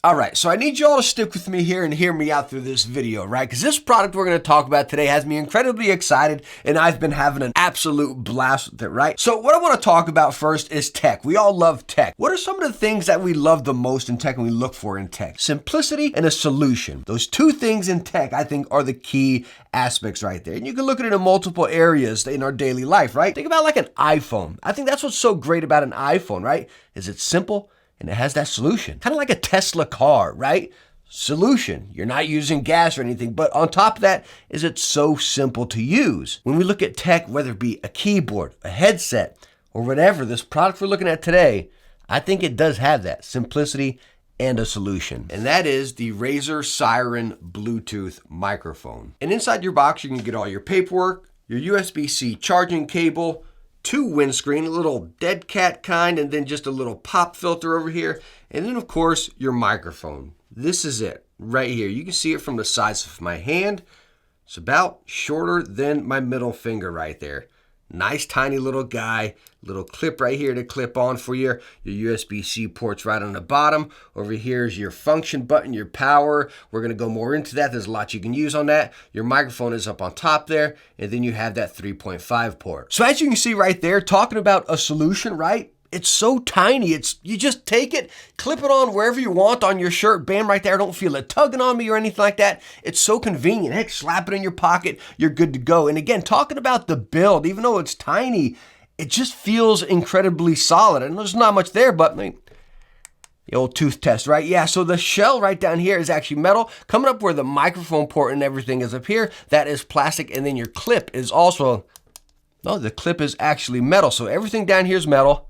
Alright, so I need you all to stick with me here and hear me out through this video, right? Because this product we're going to talk about today has me incredibly excited, and I've been having an absolute blast with it, right? So what I want to talk about first is tech. We all love tech. What are some of the things that we love the most in tech and we look for in tech? Simplicity and a solution. Those two things in tech, I think, are the key aspects right there. And you can look at it in multiple areas in our daily life, right? Think about like an iPhone. I think that's what's so great about an iPhone, right? Is it's simple, and it has that solution. Kind of like a Tesla car, right? Solution. You're not using gas or anything, but on top of that is it's so simple to use. When we look at tech, whether it be a keyboard, a headset, or whatever, this product we're looking at today, I think it does have that simplicity and a solution. And that is the Razer Siren Bluetooth microphone. And inside your box, you can get all your paperwork, your USB-C charging cable, two windscreen, a little dead cat kind, and then just a little pop filter over here. And then of course, your microphone. This is it right here. You can see it from the size of my hand. It's about shorter than my middle finger right there. Nice tiny little guy, little clip right here to clip on for your USB-C ports right on the bottom. Over here is your function button, your power. We're going to go more into that. There's a lot you can use on that. Your microphone is up on top there, and then you have that 3.5 port. So as you can see right there, talking about a solution, right? It's so tiny. You just take it, clip it on wherever you want on your shirt, bam, right there. I don't feel it tugging on me or anything like that. It's so convenient. Heck, slap it in your pocket, you're good to go. And again, talking about the build, even though it's tiny, it just feels incredibly solid. And there's not much there, but the old tooth test, right? Yeah, so the shell right down here is actually metal. Coming up where the microphone port and everything is up here, that is plastic. And then your clip is also, no, the clip is actually metal. So everything down here is metal.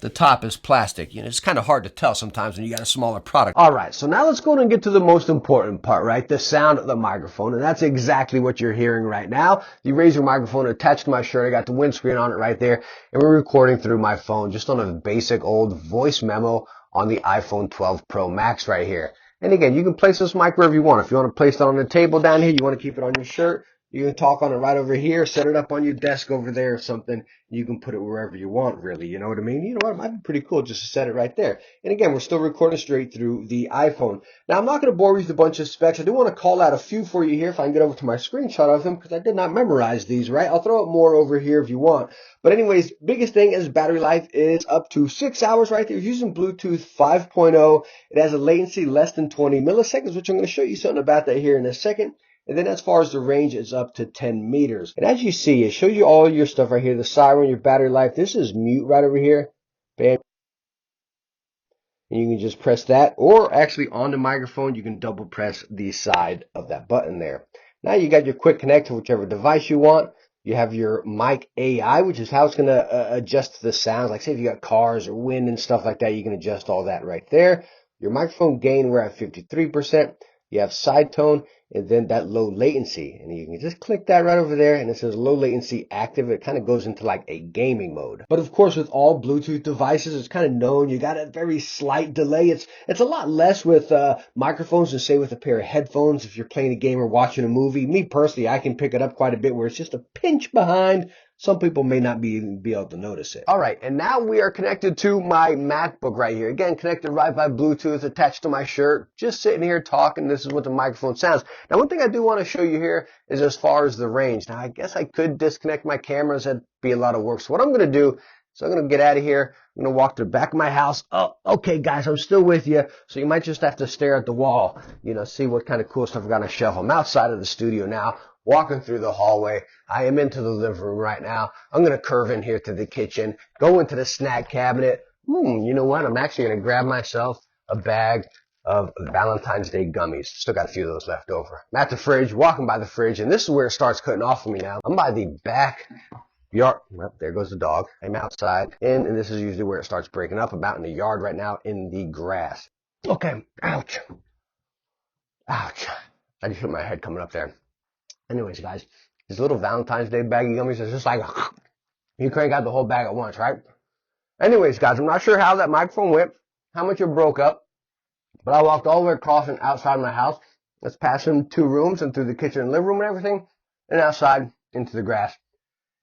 The top is plastic. It's kind of hard to tell sometimes when you got a smaller product. All right, so now let's go and get to the most important part, right? The sound of the microphone, and that's exactly what you're hearing right now. The Razer microphone attached to my shirt. I got the windscreen on it right there, and we're recording through my phone, just on a basic old voice memo on the iPhone 12 Pro Max right here. And again, you can place this mic wherever you want. If you want to place it on the table down here, you want to keep it on your shirt, you can talk on it right over here, set it up on your desk over there or something. You can put it wherever you want, really. You know what I mean? You know what? It might be pretty cool just to set it right there. And again, we're still recording straight through the iPhone. Now, I'm not going to bore you with a bunch of specs. I do want to call out a few for you here if I can get over to my screenshot of them, because I did not memorize these, right? I'll throw out more over here if you want. But anyways, biggest thing is battery life is up to 6 hours right there. Using Bluetooth 5.0. It has a latency less than 20 milliseconds, which I'm going to show you something about that here in a second. And then as far as the range, it's up to 10 meters. And as you see, it shows you all your stuff right here. The siren, your battery life. This is mute right over here. Bam. And you can just press that. Or actually on the microphone, you can double press the side of that button there. Now you got your quick connect to whichever device you want. You have your mic AI, which is how it's going to adjust the sounds. Like say if you got cars or wind and stuff like that, you can adjust all that right there. Your microphone gain, we're at 53%. You have side tone, and then that low latency. And you can just click that right over there, and it says low latency active. It kind of goes into like a gaming mode. But of course, with all Bluetooth devices, it's kind of known you got a very slight delay. It's a lot less with microphones than say with a pair of headphones if you're playing a game or watching a movie. Me personally, I can pick it up quite a bit where it's just a pinch behind. Some people may not be able to notice it. All right, and now we are connected to my MacBook right here. Again, connected right by Bluetooth, attached to my shirt. Just sitting here talking. This is what the microphone sounds. Now, one thing I do want to show you here is as far as the range. Now, I guess I could disconnect my cameras. That'd be a lot of work. So what I'm going to do is I'm going to get out of here. I'm going to walk to the back of my house. Oh, okay, guys, I'm still with you. So you might just have to stare at the wall, see what kind of cool stuff I've got on a shelf. I'm outside of the studio now, walking through the hallway. I am into the living room right now. I'm going to curve in here to the kitchen, go into the snack cabinet. You know what? I'm actually going to grab myself a bag of Valentine's Day gummies. Still got a few of those left over. I'm at the fridge, walking by the fridge, and this is where it starts cutting off for me now. I'm by the back yard. Well, there goes the dog. I'm outside, and this is usually where it starts breaking up. I'm out in the yard right now in the grass. Okay. Ouch. Ouch. I just hit my head coming up there. Anyways, guys, this little Valentine's Day bag of gummies is just like, you crank out the whole bag at once, right? Anyways, guys, I'm not sure how that microphone went, how much it broke up, but I walked all the way across and outside my house. Let's pass in 2 rooms and through the kitchen and living room and everything, and outside into the grass.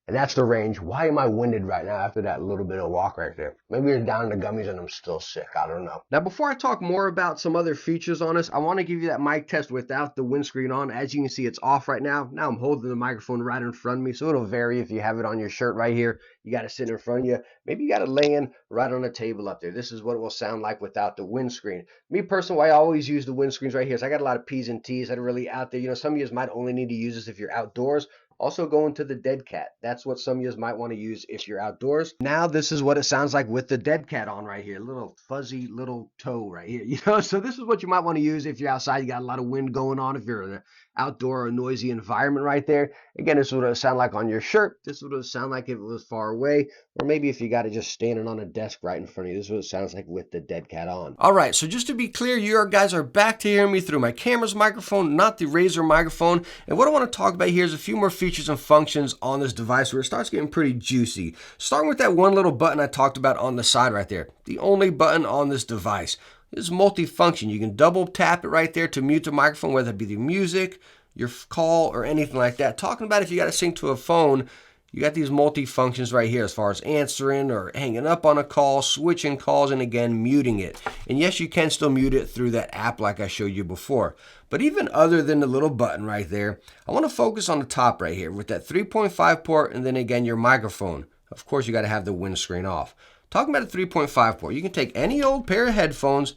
And that's the range. Why am I winded right now after that little bit of walk right there? Maybe you're down in the gummies and I'm still sick. I don't know. Now, before I talk more about some other features on this, I want to give you that mic test without the windscreen on. As you can see, it's off right now. Now I'm holding the microphone right in front of me, so it'll vary if you have it on your shirt right here. You got to sit in front of you. Maybe you got it laying right on the table up there. This is what it will sound like without the windscreen. Me personally, I always use the windscreens right here. So I got a lot of P's and T's that are really out there. You know, some of you might only need to use this if you're outdoors. Also go into the dead cat. That's what some of you might want to use if you're outdoors. Now this is what it sounds like with the dead cat on right here. Little fuzzy little toe right here. You know, so this is what you might want to use if you're outside. You got a lot of wind going on. If you're in an outdoor or noisy environment right there. Again, this is what it would sound like on your shirt. This is what it would sound like if it was far away. Or maybe if you got it just standing on a desk right in front of you. This is what it sounds like with the dead cat on. All right, so just to be clear, you guys are back to hearing me through my camera's microphone, not the Razer microphone. And what I want to talk about here is a few more features and functions on this device where it starts getting pretty juicy. Starting with that one little button I talked about on the side right there. The only button on this device. It's multi-function. You can double tap it right there to mute the microphone, whether it be the music, your call, or anything like that. Talking about if you got to sync to a phone, you got these multi-functions right here as far as answering or hanging up on a call, switching calls, and again, muting it. And yes, you can still mute it through that app like I showed you before. But even other than the little button right there, I want to focus on the top right here with that 3.5 port and then again your microphone. Of course, you got to have the windscreen off. Talking about a 3.5 port, you can take any old pair of headphones,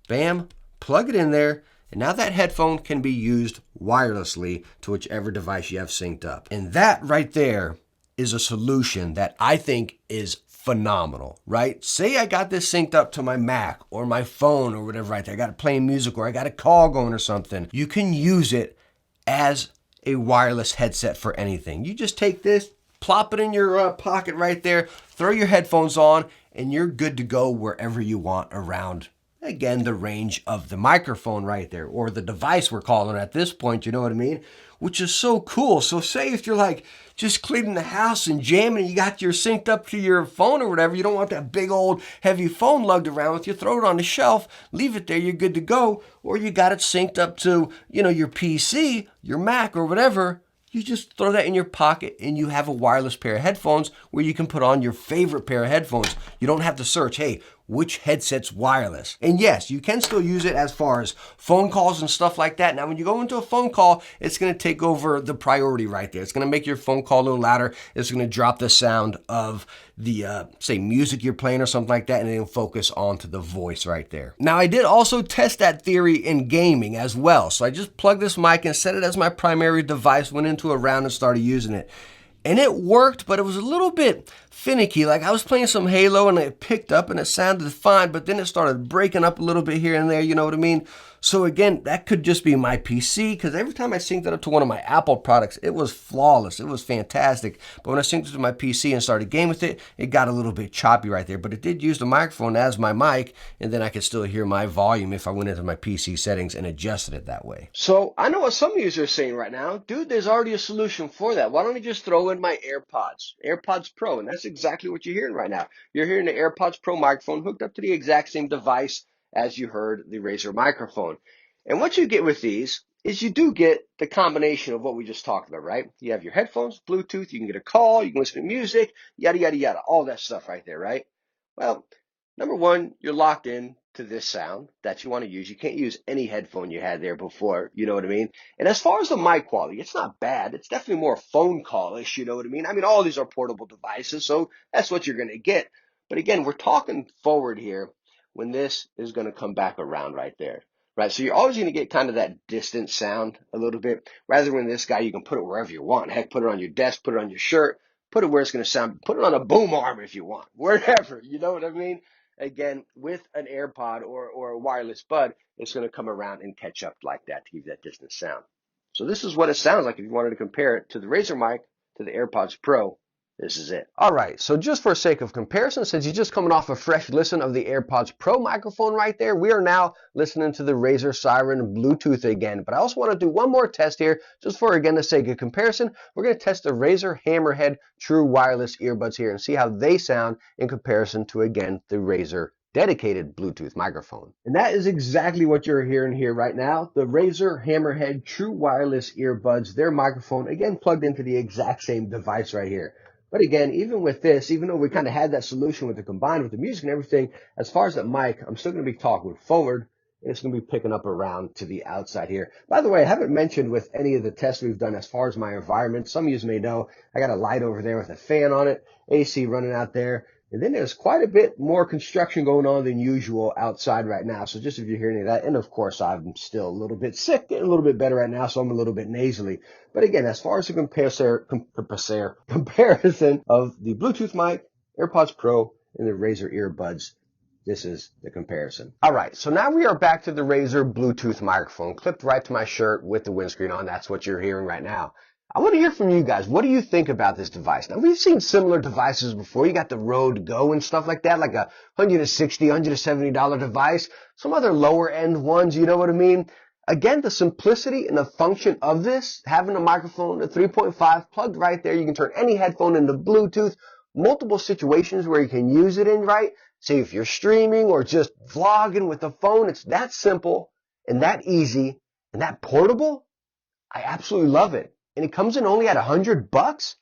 bam, plug it in there, and now that headphone can be used wirelessly to whichever device you have synced up. And that right there is a solution that I think is phenomenal, right? Say I got this synced up to my Mac or my phone or whatever right there. I got it playing music or I got a call going or something. You can use it as a wireless headset for anything. You just take this, plop it in your pocket right there, throw your headphones on, and you're good to go wherever you want around, again, the range of the microphone right there, or the device we're calling at this point, you know what I mean? Which is so cool. So say if you're like just cleaning the house and jamming and you got your synced up to your phone or whatever, you don't want that big old heavy phone lugged around with you, throw it on the shelf, leave it there, you're good to go. Or you got it synced up to, you know, your PC, your Mac or whatever. You just throw that in your pocket and you have a wireless pair of headphones where you can put on your favorite pair of headphones. You don't have to search, hey, which headset's wireless? And yes, you can still use it as far as phone calls and stuff like that. Now, when you go into a phone call, it's going to take over the priority right there. It's going to make your phone call a little louder. It's going to drop the sound of the, say, music you're playing or something like that, and then focus onto the voice right there. Now, I did also test that theory in gaming as well. So I just plugged this mic and set it as my primary device, went into a round and started using it. And it worked, but it was a little bit finicky. Like I was playing some Halo and it picked up and it sounded fine, but then it started breaking up a little bit here and there, you know what I mean? So again, that could just be my PC, because every time I synced it up to one of my Apple products, it was flawless. It was fantastic. But when I synced it to my PC and started game with it, it got a little bit choppy right there. But it did use the microphone as my mic, and then I could still hear my volume if I went into my PC settings and adjusted it that way. So I know what some of you are saying right now, dude, there's already a solution for that. Why don't you just throw in my AirPods Pro? And that's exactly what you're hearing right now. You're hearing the AirPods Pro microphone hooked up to the exact same device as you heard the Razer microphone. And what you get with these is you do get the combination of what we just talked about, right? You have your headphones, Bluetooth, you can get a call, you can listen to music, yada, yada, yada, all that stuff right there, right? Well, number one, you're locked in to this sound that you want to use. You can't use any headphone you had there before, you know what I mean? And as far as the mic quality, it's not bad. It's definitely more phone call-ish, you know what I mean? I mean, all these are portable devices, so that's what you're going to get. But again, we're talking forward here when this is going to come back around right there, right? So you're always going to get kind of that distant sound a little bit. Rather than this guy, you can put it wherever you want. Heck, put it on your desk, put it on your shirt, put it where it's going to sound, put it on a boom arm if you want, wherever, you know what I mean? Again, with an AirPod or a wireless bud, it's going to come around and catch up like that to give you that distant sound. So this is what it sounds like if you wanted to compare it to the Razer mic, to the AirPods Pro. This is it. All right, so just for sake of comparison, since you're just coming off a fresh listen of the AirPods Pro microphone right there, we are now listening to the Razer Siren Bluetooth again. But I also want to do one more test here, just for, again, the sake of comparison. We're going to test the Razer Hammerhead True Wireless earbuds here and see how they sound in comparison to, again, the Razer dedicated Bluetooth microphone. And that is exactly what you're hearing here right now. The Razer Hammerhead True Wireless earbuds, their microphone, again, plugged into the exact same device right here. But again, even with this, even though we kind of had that solution with the combined with the music and everything, as far as that mic, I'm still going to be talking forward, and it's going to be picking up around to the outside here. By the way, I haven't mentioned with any of the tests we've done as far as my environment. Some of you may know I got a light over there with a fan on it, AC running out there. And then there's quite a bit more construction going on than usual outside right now. So just if you hear any of that, and of course I'm still a little bit sick, getting a little bit better right now, so I'm a little bit nasally. But again, as far as the comparison of the Bluetooth mic, AirPods Pro, and the Razer earbuds, this is the comparison. All right, so now we are back to the Razer Bluetooth microphone, clipped right to my shirt with the windscreen on. That's what you're hearing right now. I want to hear from you guys. What do you think about this device? Now, we've seen similar devices before. You got the Rode Go and stuff like that, like a $160, $170 device. Some other lower end ones, you know what I mean? Again, the simplicity and the function of this, having a microphone, a 3.5 plugged right there. You can turn any headphone into Bluetooth. Multiple situations where you can use it in, right? Say if you're streaming or just vlogging with the phone, it's that simple and that easy and that portable. I absolutely love it. And it comes in only at $100.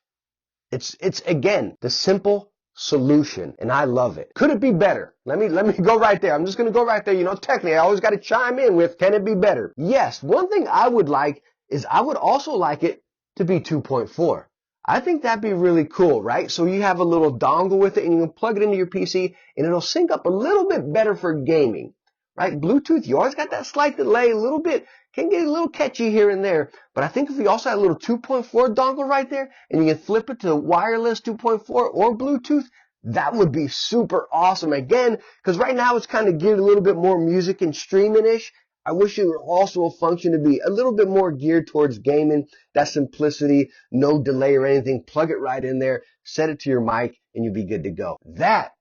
It's again, the simple solution, and I love it. Could it be better? Let me go right there. I'm just going to go right there. You know, Techne, I always got to chime in with, can it be better? Yes. One thing I would like is I would also like it to be 2.4. I think that'd be really cool, right? So you have a little dongle with it and you can plug it into your PC and it'll sync up a little bit better for gaming, right? Bluetooth, you always got that slight delay, a little bit, can get a little catchy here and there. But I think if we also had a little 2.4 dongle right there and you can flip it to wireless 2.4 or Bluetooth, that would be super awesome. Again, because right now it's kind of geared a little bit more music and streaming-ish. I wish it would also function to be a little bit more geared towards gaming, that simplicity, no delay or anything. Plug it right in there, set it to your mic, and you'll be good to go. That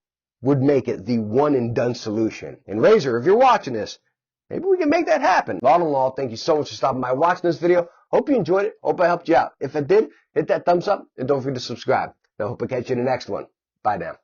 would make it the one and done solution. And Razer, if you're watching this, maybe we can make that happen. All in all, thank you so much for stopping by watching this video. Hope you enjoyed it. Hope I helped you out. If I did, hit that thumbs up and don't forget to subscribe. I hope I catch you in the next one. Bye now.